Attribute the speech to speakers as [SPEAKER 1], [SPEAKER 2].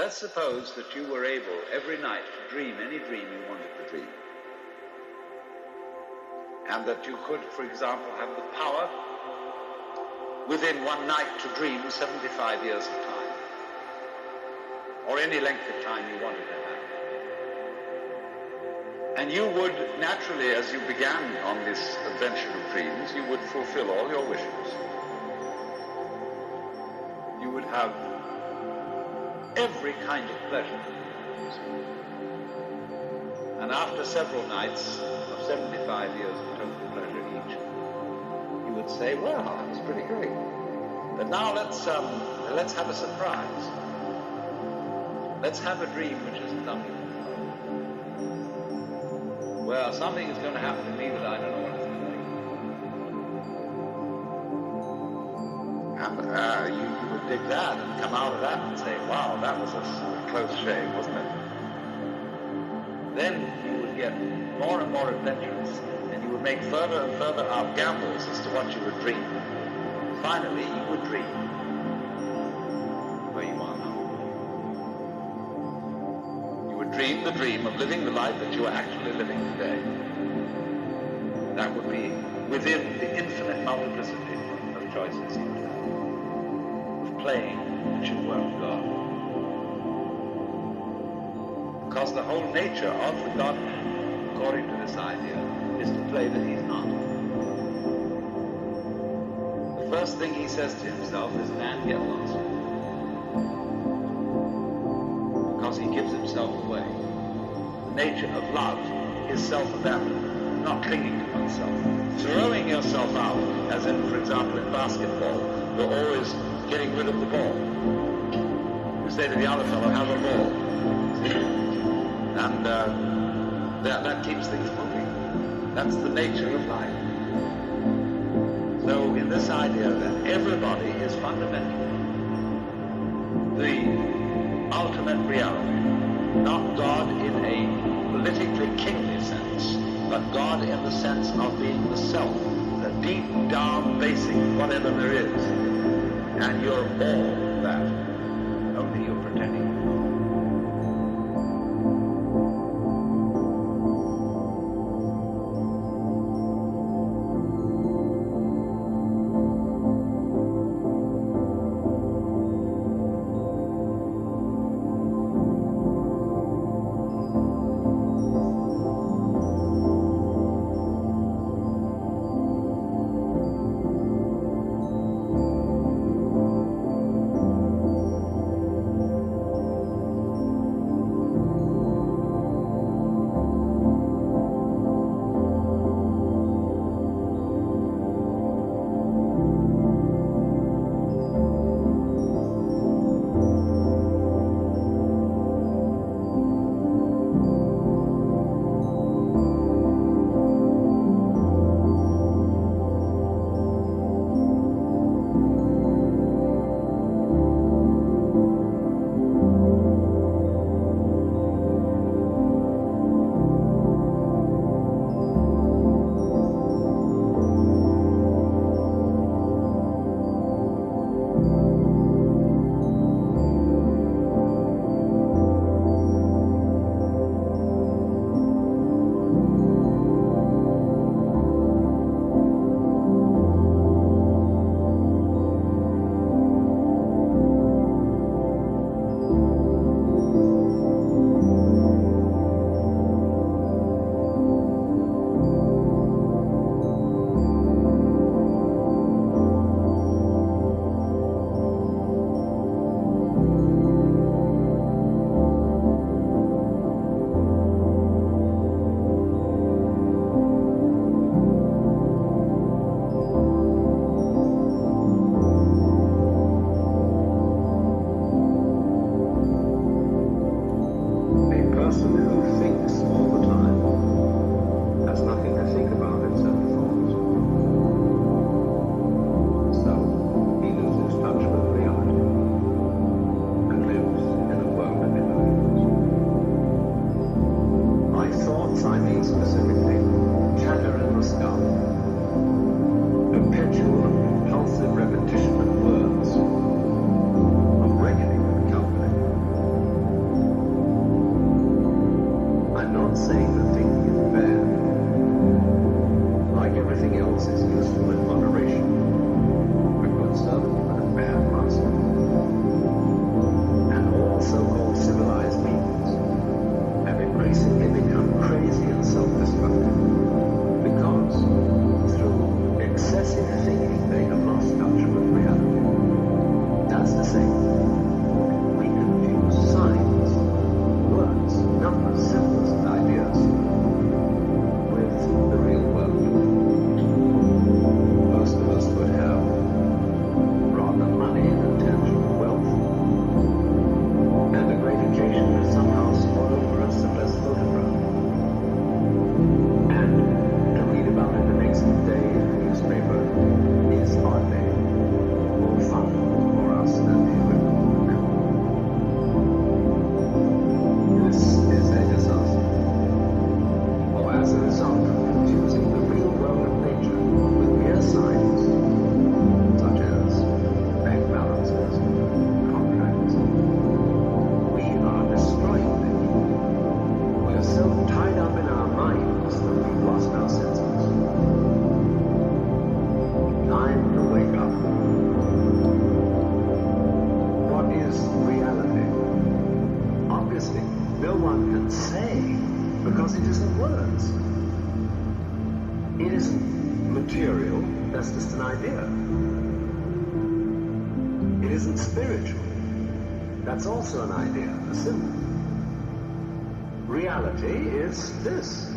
[SPEAKER 1] Let's suppose that you were able every night to dream any dream you wanted to dream. And that you could, for example, have the power within one night to dream 75 years of time, or any length of time you wanted to have. And you would naturally, as you began on this adventure of dreams, you would fulfill all your wishes. You would have every kind of pleasure. And after several nights of 75 years of total pleasure each, you would say, well, that was pretty great. But now let's have a surprise. Let's have a dream which isn't done before. Well, something is going to happen to me that I don't know what it's going to be. And you would dig that and come out of that and say, wow, that was a close shave, wasn't it? Then you would get more and more adventurous, and you would make further and further out gambles as to what you would dream. Finally, you would dream where you are now. You would dream the dream of living the life that you are actually living today. That would be within the infinite multiplicity of choices you would have, of playing the true well of God. Because the whole nature of the Godhead, according to this idea, is to play that he's not. The first thing he says to himself is, man, get lost. Because he gives himself away. The nature of love is self-abandonment, not clinging to oneself. Throwing yourself out, as in, for example, in basketball, you're always getting rid of the ball. You say to the other fellow, have a ball. See? And that keeps things moving. That's the nature of life. So in this idea that everybody is fundamentally the ultimate reality, not God in a politically kingly sense, but God in the sense of being the self, the deep down basic whatever there is. And you're all that, only you're pretending.
[SPEAKER 2] because it isn't words. It isn't material, that's just an idea. It isn't spiritual, that's also an idea, a symbol. Reality is this.